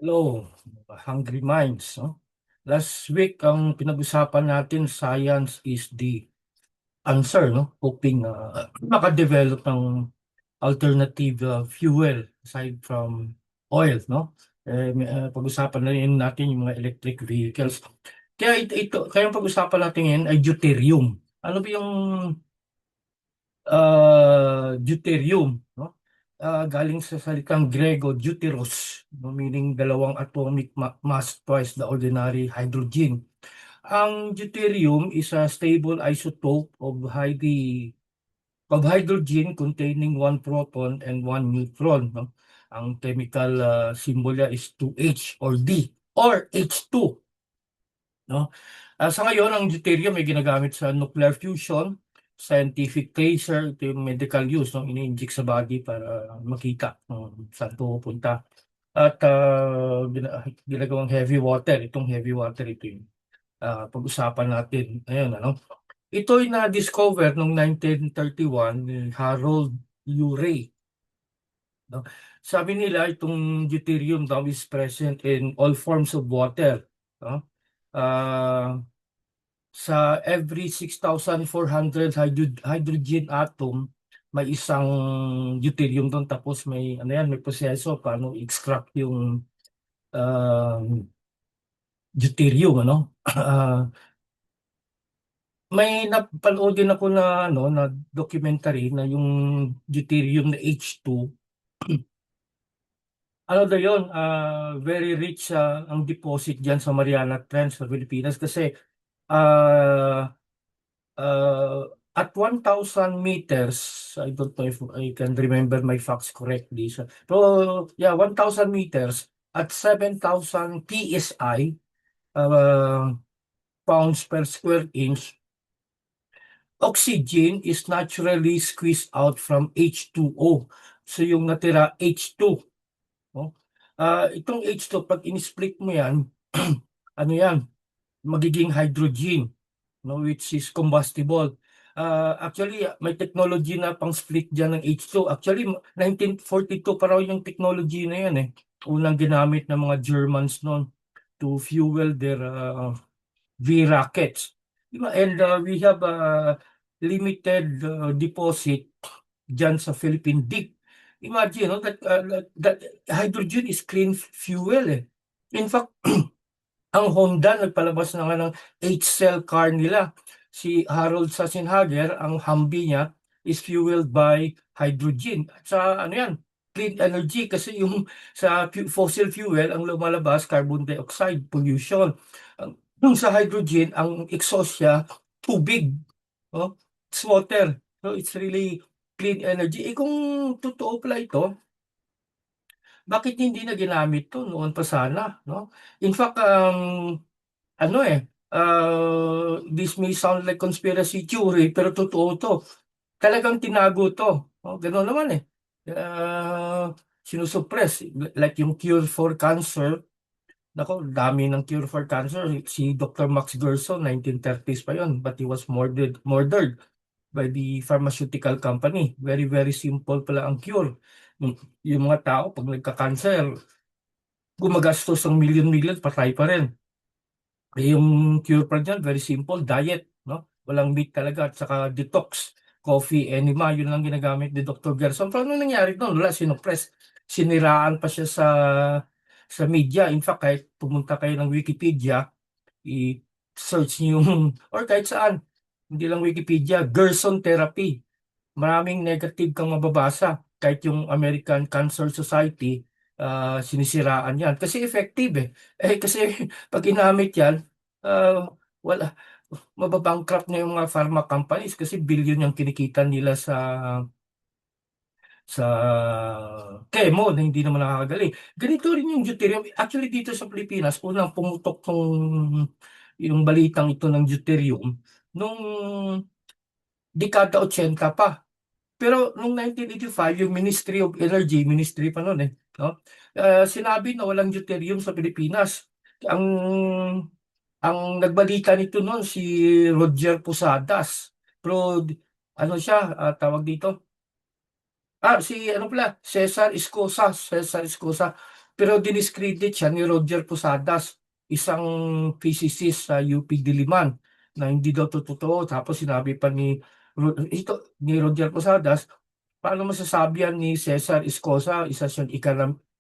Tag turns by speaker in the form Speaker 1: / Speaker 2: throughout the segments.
Speaker 1: Hello, Hungry Minds, no? Last week, ang pinag-usapan natin, science is the answer, no? Hoping makadevelop ng alternative fuel aside from oil, no? Pag-usapan na rin natin yung mga electric vehicles. Kaya ang pag-usapan natin ngayon ay deuterium. Ano ba yung deuterium, no? Galing sa salitang Grego, deuteros, no? Meaning dalawang atomic mass twice the ordinary hydrogen. Ang deuterium is a stable isotope of hydrogen containing one proton and one neutron, no? Ang chemical symbol niya is 2H or D or H2, no? Sa ngayon, ang deuterium ay ginagamit sa nuclear fusion, scientific tracer, ito yung medical use, no? Ini-inject sa body para makita saan pupunta. At ginagawang heavy water. Itong heavy water, ito yung pag-usapan natin. Ayun, ano? Ito ay na-discover noong 1931 ni Harold Urey, no? Sabi nila, itong deuterium daw is present in all forms of water, no? Ah, sa every 6,400 hydrogen atom, may isang deuterium doon, tapos may ano yan, may proseso paano extract yung deuterium, ano. May napanood din ako na ano na documentary na yung deuterium na H2, ano daw yun, very rich ang deposit diyan sa Mariana Trench sa Pilipinas kasi ah uh, at 1,000 meters, I don't know if I can remember my facts correctly. So, pero yeah, 1,000 meters at 7,000 psi, uh, pounds per square inch, oxygen is naturally squeezed out from H2O. So yung natira H2, no? Itong H2, pag in-split mo yan, ano yan, magiging hydrogen, no, which is combustible. Actually, may technology na pang split dyan ng H2. Actually, 1942 pa raw yung technology na yan eh. Unang ginamit ng mga Germans noon to fuel their V-rockets. Diba? And we have a limited deposit dyan sa Philippine Deep. Imagine, no, that hydrogen is clean fuel eh. In fact, ang Honda nagpalabas na nga ng 8-cell car nila. Si Harold Schwarzenegger, ang Humvee niya is fueled by hydrogen. At sa ano yan, clean energy kasi yung sa fossil fuel ang lumalabas carbon dioxide pollution. Yung sa hydrogen ang exhaust niya tubig, no? It's water. So it's really clean energy. Kung totoo pala ito, bakit hindi na ginamit 'to noon pa sana, no? In fact, ano this may sound like conspiracy theory pero totoo 'to. Talagang tinago 'to, oh, gano'n naman eh. Ah, Sinusuppress like yung cure for cancer. Naku, dami ng cure for cancer. Si Dr. Max Gerson, 1930s pa 'yon, but he was murdered by the pharmaceutical company. Very, very simple pala ang cure. Yung mga tao, pag nagka-cancer, gumagastos ng milyon-milyon, patay pa rin. Yung cure pa dyan, very simple, diet, no? Walang meat talaga, at saka detox, coffee, enema, yun lang ginagamit ni Dr. Gerson. Pero ano nangyari doon? Wala, sinuppress. Siniraan pa siya sa media. In fact, kahit pumunta kayo ng Wikipedia, i-search niyo yung, or kahit saan, hindi lang Wikipedia, Gerson therapy. Maraming negative kang mababasa. Kahit yung American Cancer Society, sinisiraan yan. Kasi effective eh. Kasi pag ginamit yan, wala, mababankrupt na yung mga pharma companies kasi billion yung kinikita nila sa chemo na hindi naman nakakagaling. Ganito rin yung deuterium. Actually, dito sa Pilipinas, unang pumutok yung balitang ito ng deuterium nung dekada 80 pa. Pero noong 1985, yung Ministry of Energy, ministry pa noon eh, no? Sinabi na walang deuterium sa Pilipinas. Ang nagbalita nito noon si Roger Posadas. Pero ano siya, tawag dito? Si ano pala, Cesar Escosa. Pero diniscredit siya ni Roger Posadas, isang physicist sa UP Diliman, na hindi daw totoo. Tapos sinabi pa ni Roger Posadas, paano masasabi yan ni Cesar Escosa, isa siyang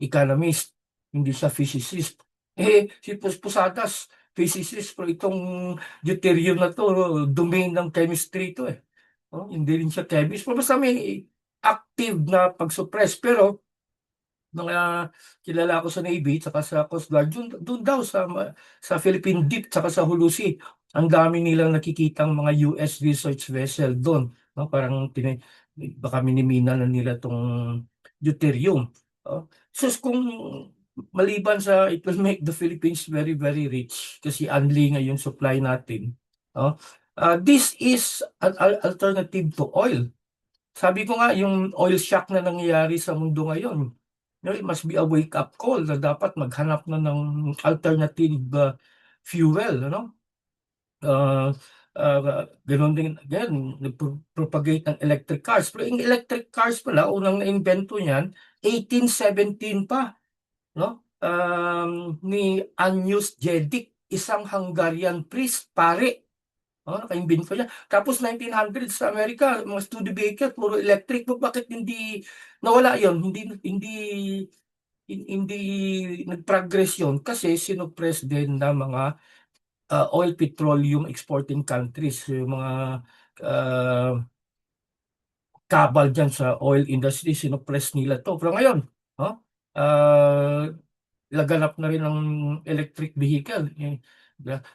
Speaker 1: economist, hindi siya physicist. Si Posadas, physicist, pero itong deuterium na to, domain ng chemistry to eh. Oh, hindi rin siya chemist. Pero basta may active na pag-suppress. Pero mga kilala ko sa Navy tsaka sa Coast Guard, dun daw sa Philippine Deep tsaka sa Hulusi, ang dami nilang nakikitang mga US research vessel doon. No? Parang baka minimina na nila tong deuterium. So kung maliban sa it will make the Philippines very, very rich kasi unli nga yung supply natin. Oh, this is an alternative to oil. Sabi ko nga, yung oil shock na nangyayari sa mundo ngayon, no, it must be a wake-up call na dapat maghanap na ng alternative fuel, ano? Uh, Ganun din, again, propagate ng electric cars. Pero yung electric cars pala, unang na-invento niyan, 1817 pa, no? Ni Anius Jedik, isang Hungarian priest, pare. Oh, naka-invento niya. Tapos 1900 sa Amerika, mga Studebaker, puro electric. Bakit hindi nawala yon? Hindi nag-progress yon kasi sinuppress din ng mga oil petroleum exporting countries, yung mga uh, kabal dyan sa oil industry, sinuppress nila to. Pero ngayon, oh, uh, laganap na rin ng electric vehicle.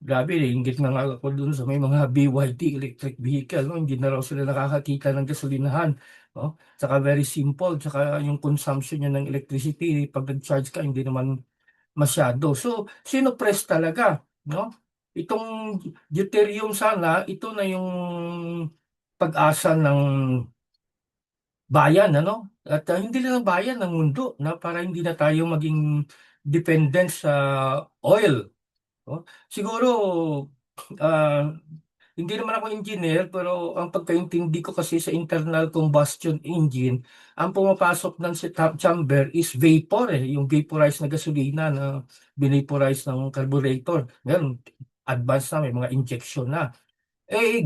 Speaker 1: Grabe, inggit na nga ako dun sa may mga BYD electric vehicle, no? Hindi na raw sila nakakakita ng gasolinahan. No? Saka very simple, saka yung consumption niya ng electricity, pag nag-charge ka, hindi naman masyado. So, sinopress talaga. No? Itong deuterium sana, ito na yung pag-asa ng bayan, ano? At hindi lang ng bayan, ng mundo, na para hindi na tayo maging dependent sa oil. No? Siguro, ah, hindi naman ako engineer, pero ang pagkaintindi ko kasi sa internal combustion engine, ang pumapasok ng sa top chamber is vapor eh, yung vaporized na gasolina na binvaporize ng carburetor. Ngayon, advanced na, may mga injection na.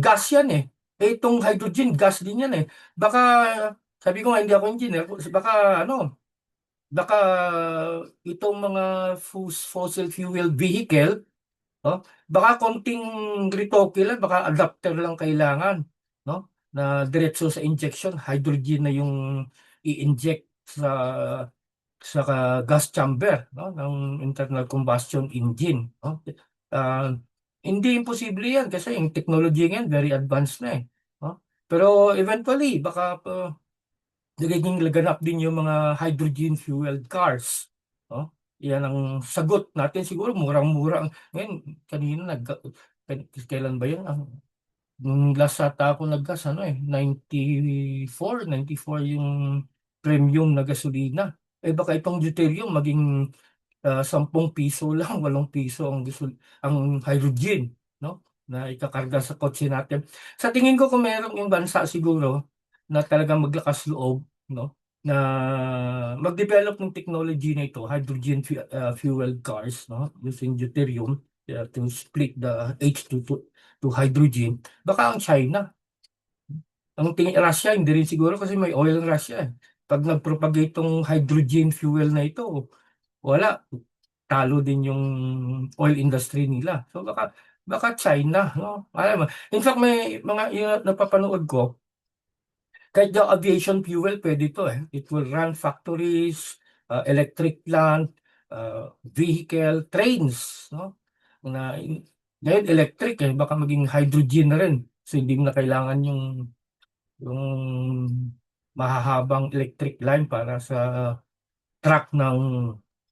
Speaker 1: Gas yan eh. Itong hydrogen, gas din yan eh. Baka, sabi ko nga, hindi ako engineer, baka ano, baka itong mga fossil fuel vehicle, no? Baka konting retoke lang, baka adapter lang kailangan, no? Na diretso sa injection, hydrogen na yung i-inject sa gas chamber, no? Ng internal combustion engine, no? Ah, Hindi imposible yan kasi yung technology ngayon very advanced na eh, no? Pero eventually, baka nagiging laganap din yung mga hydrogen fueled cars. No? Yan ang sagot natin siguro murang-mura. Ngayon, kanina kailan ba yun? Nung last ata ako naggas, 94 yung premium na gasolina. Baka itong deuterium maging 10 piso lang, 8 piso ang hydrogen, no? Na ikakarga sa kotse natin. Sa tingin ko kung merong yung bansa siguro na talagang maglakas loob, no? Na mag-develop ng technology na ito, hydrogen fueled cars, no? Using deuterium to split the H2 to hydrogen. Baka ang China. Ang tingin Russia, hindi rin siguro kasi may oil ang Russia. Pag nag-propagate tong hydrogen fuel na ito, wala, talo din yung oil industry nila. So baka China, no? Alam mo. In fact, may mga yung napapanood ko, kahit daw aviation fuel pwede ito eh. It will run factories, electric plant, vehicle, trains, no? Ngayon electric eh, baka maging hydrogen na rin. So hindi mo na kailangan yung mahahabang electric line para sa track ng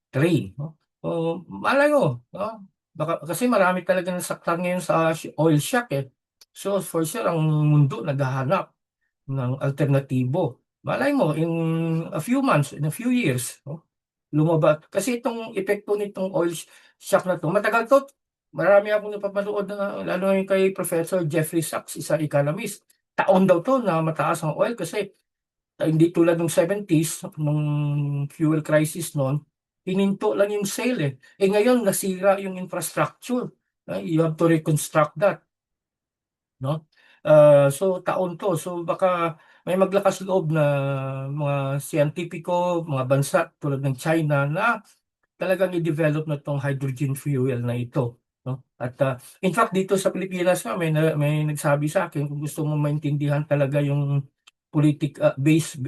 Speaker 1: train, no? O malay mo, no? Baka, kasi marami talaga nasaktan ngayon sa oil shock eh. So for sure ang mundo naghahanap ng alternatibo. Malay mo in a few months, in a few years, no? Lumabas. Kasi itong epekto nitong oil shock na to, matagal to. Marami akong napapanood na lalo yung kay Professor Jeffrey Sachs, isa economist. Taon daw to na mataas ang oil kasi hindi tulad ng 70s, nung fuel crisis noon, hininto lang yung sale eh. Ngayon nasira yung infrastructure. You have to reconstruct that, no? So taon to. So baka may maglakas loob na mga siyentipiko, mga bansa tulad ng China na talagang i-develop na tong hydrogen fuel na ito, no? At in fact dito sa Pilipinas nga may nagsabi sa akin kung gusto mo maintindihan talaga yung political basis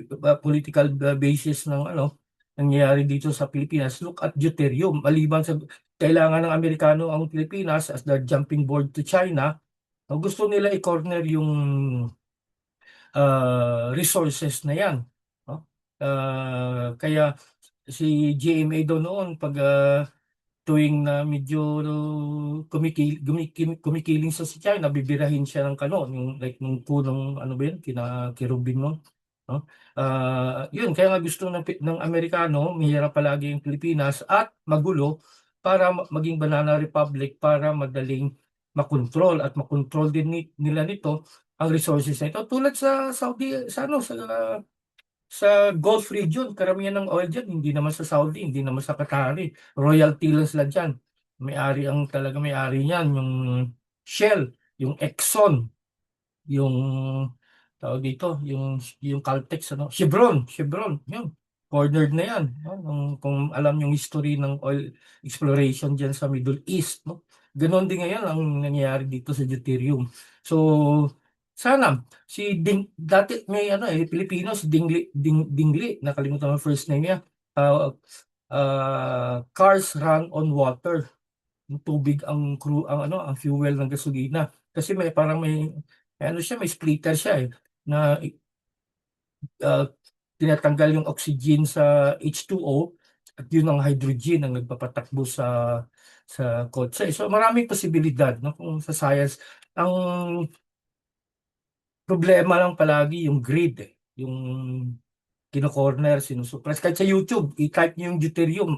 Speaker 1: ng nangyayari dito sa Pilipinas, look at deuterium. Maliban sa kailangan ng Amerikano ang Pilipinas as the jumping board to China, gusto nila i-corner yung resources na yan, no? Kaya si GMA daw noon pag tuwing na medyo kumikiling sa si China, bibirahin siya ng yung like nung punong ano ba yun, kirubin mo, no? Yun, kaya nga gusto ng Amerikano, mahirap palagi yung Pilipinas at magulo para maging banana republic para madaling makontrol at makontrol din nila nito ang resources na ito. Tulad sa Saudi, sa Gulf region, karamihan ng oil dyan, hindi naman sa Saudi, hindi naman sa Qatari. Royalty lang sila dyan. May-ari niyan, yung Shell, yung Exxon, yung tawag dito, yung Caltex, Chevron, yun. Cornered na yan, no? Kung alam yung history ng oil exploration dyan sa Middle East, no? Ganon din ngayon ang nangyayari dito sa deuterium. So, sana dati may Pilipino si Dingli, nakalimutan mo first name niya. Cars run on water. Yung tubig ang fuel ng gasolina. Kasi may splitter siya na uh, tinatanggal yung oxygen sa H2O at yun ang hydrogen ang nagpapatakbo sa kotse. So maraming posibilidad, no, kung sa science. Ang problema lang palagi yung grid, yung kino-corner, sinusuppress. Kahit sa YouTube, i-type niyo yung deuterium,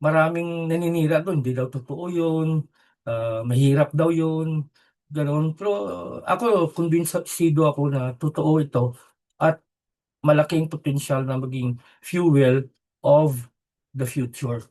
Speaker 1: maraming naninira doon. Hindi daw totoo yun. Mahirap daw yun. Ganoon. Pero ako, convincido ako na totoo ito at malaking potensyal na maging fuel of the future.